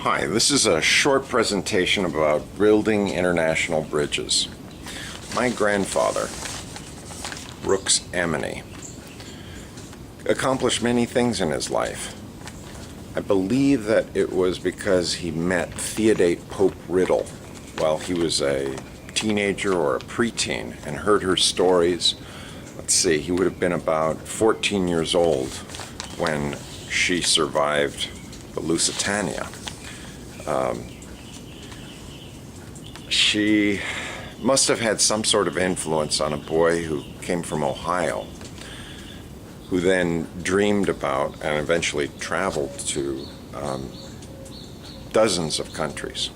Hi, this is a short presentation about building international bridges. My grandfather, Brooks Emeny, accomplished many things in his life. I believe that it was because he met Theodate Pope Riddle while he was a teenager or a preteen and heard her stories. Let's see, he would have been about 14 years old when she survived the Lusitania. She must have had some sort of influence on a boy who came from Ohio, who then dreamed about and eventually traveled to dozens of countries.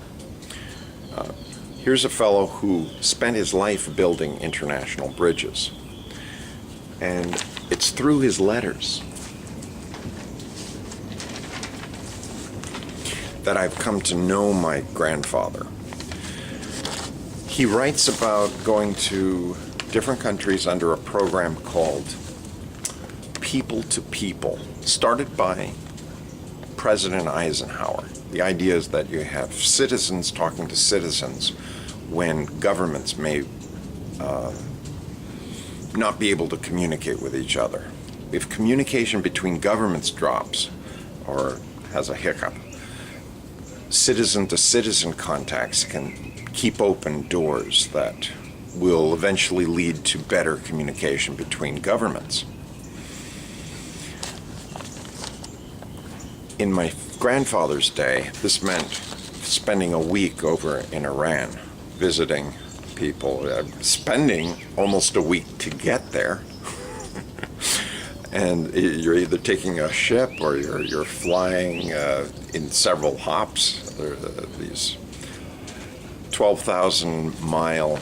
Here's a fellow who spent his life building international bridges, and it's through his letters that I've come to know my grandfather. He writes about going to different countries under a program called People to People, started by President Eisenhower. The idea is that you have citizens talking to citizens when governments may not be able to communicate with each other. If communication between governments drops or has a hiccup, citizen-to-citizen contacts can keep open doors that will eventually lead to better communication between governments. In my grandfather's day, this meant spending a week over in Iran, visiting people, spending almost a week to get there. And you're either taking a ship or you're flying in several hops. There are these 12,000-mile,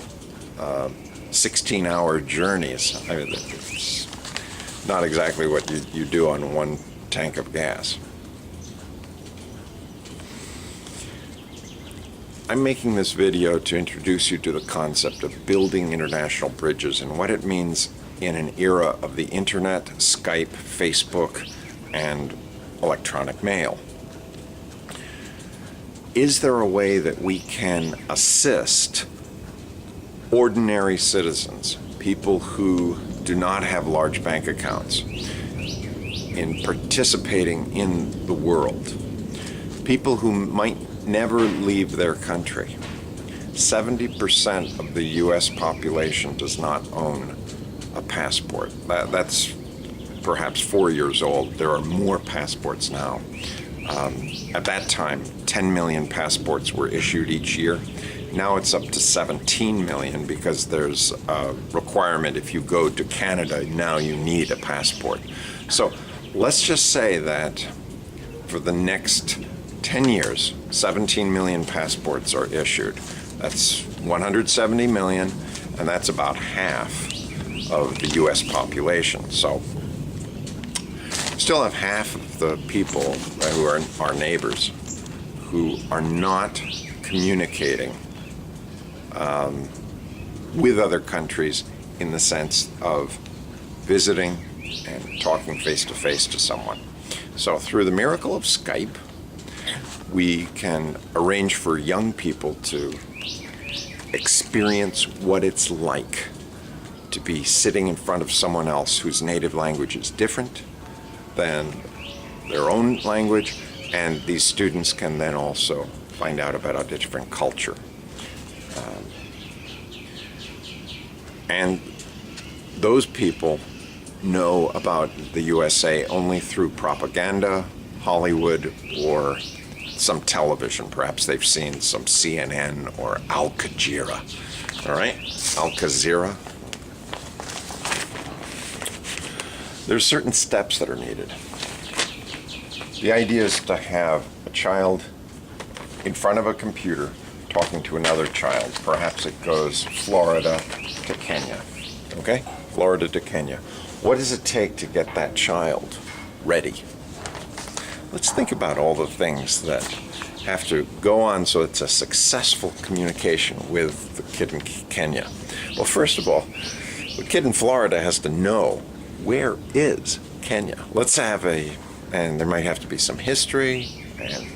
16-hour journeys. I mean, it's not exactly what you do on one tank of gas. I'm making this video to introduce you to the concept of building international bridges and what it means in an era of the internet, Skype, Facebook, and electronic mail. Is there a way that we can assist ordinary citizens, people who do not have large bank accounts, in participating in the world? People who might never leave their country. 70% of the US population does not own a passport. That's perhaps 4 years old. There are more passports now. At that time, 10 million passports were issued each year. Now it's up to 17 million because there's a requirement if you go to Canada, now you need a passport. So let's just say that for the next 10 years, 17 million passports are issued. That's 170 million, and that's about half of the US population. So still have half of the people who are our neighbors who are not communicating with other countries in the sense of visiting and talking face-to-face to someone. So through the miracle of Skype, we can arrange for young people to experience what it's like to be sitting in front of someone else whose native language is different than their own language, and these students can then also find out about a different culture. And those people know about the USA only through propaganda, Hollywood, or some television. Perhaps they've seen some CNN or Al Jazeera. All right? Al Jazeera. There's certain steps that are needed. The idea is to have a child in front of a computer talking to another child. Perhaps it goes Florida to Kenya. Okay? Florida to Kenya. What does it take to get that child ready? Let's think about all the things that have to go on so it's a successful communication with the kid in Kenya. Well, first of all, the kid in Florida has to know, where is Kenya? Let's have and there might have to be some history, and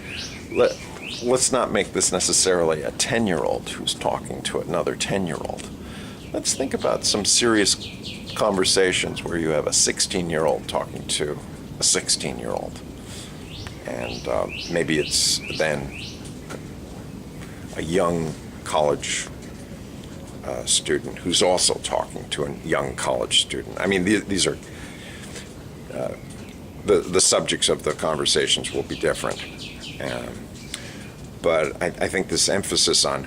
let's not make this necessarily a 10-year-old who's talking to another 10-year-old. Let's think about some serious conversations where you have a 16-year-old talking to a 16-year-old. And maybe it's then a young college student who's also talking to a young college student. I mean, these are the subjects of the conversations will be different. But I think this emphasis on,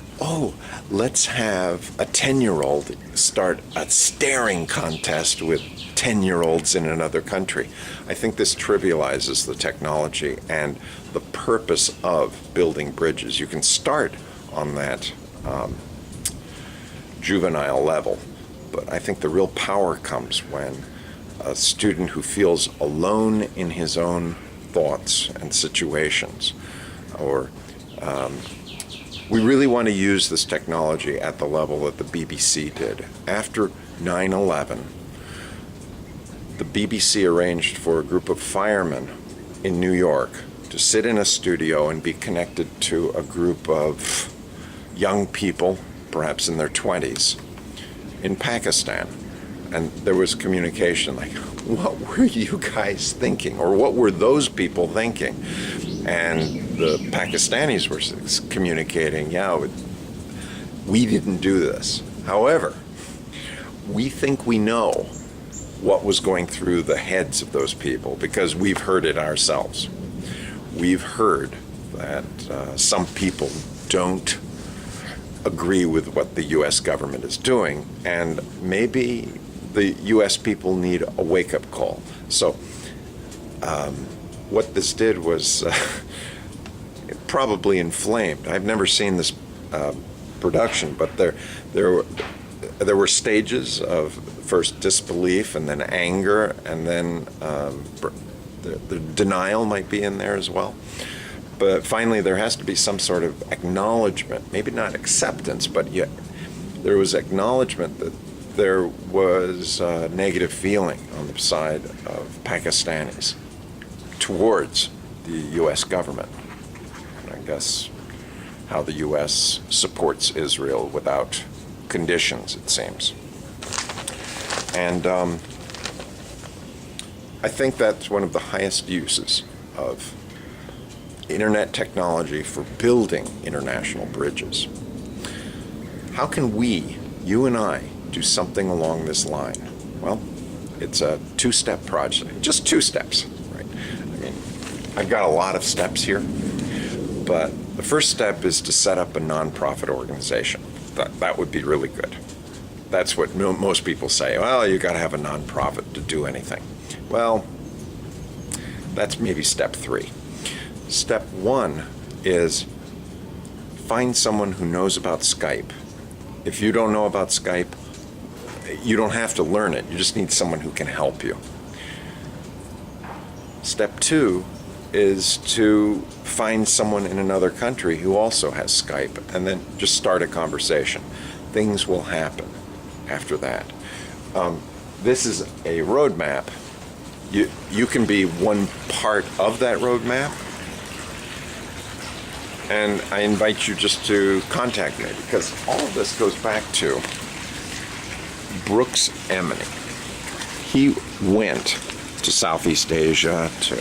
let's have a 10-year-old start a staring contest with 10-year-olds in another country. I think this trivializes the technology and the purpose of building bridges. You can start on that juvenile level, but I think the real power comes when a student who feels alone in his own thoughts and situations, or we really want to use this technology at the level that the BBC did. After 9/11, the BBC arranged for a group of firemen in New York to sit in a studio and be connected to a group of young people, perhaps in their 20s, in Pakistan. And there was communication like, what were you guys thinking? Or what were those people thinking? And the Pakistanis were communicating, we didn't do this. However, we think we know what was going through the heads of those people because we've heard it ourselves. We've heard that some people don't agree with what the U.S. government is doing, and maybe the U.S. people need a wake-up call. So what this did was probably inflamed. I've never seen this production, but there were stages of first disbelief and then anger, and then the denial might be in there as well. But finally, there has to be some sort of acknowledgement, maybe not acceptance, but yet there was acknowledgement that there was a negative feeling on the side of Pakistanis towards the U.S. government. And I guess how the U.S. supports Israel without conditions, it seems. And I think that's one of the highest uses of internet technology for building international bridges. How can we, you and I, do something along this line? Well, it's a two-step project, just 2 steps, right? I mean, I've got a lot of steps here, but the first step is to set up a nonprofit organization. That would be really good. That's what most people say. Well, you got to have a nonprofit to do anything. Well, that's maybe step 3. Step 1 is find someone who knows about Skype. If you don't know about Skype, you don't have to learn it. You just need someone who can help you. Step 2 is to find someone in another country who also has Skype, and then just start a conversation. Things will happen after that. This is a roadmap. You can be one part of that roadmap, and I invite you just to contact me, because all of this goes back to Brooks Emeny. He went to Southeast Asia, to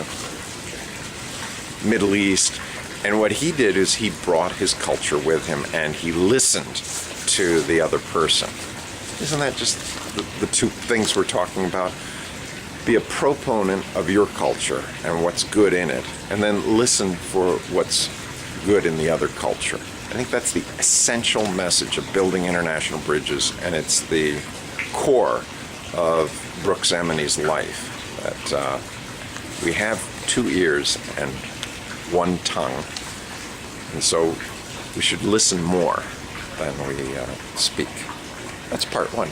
Middle East, and what he did is he brought his culture with him, and he listened to the other person. Isn't that just the 2 things we're talking about? Be a proponent of your culture and what's good in it, and then listen for what's good in the other culture. I think that's the essential message of building international bridges, and it's the core of Brooks Emeny's life, that we have 2 ears and 1 tongue, and so we should listen more than we speak. That's part 1.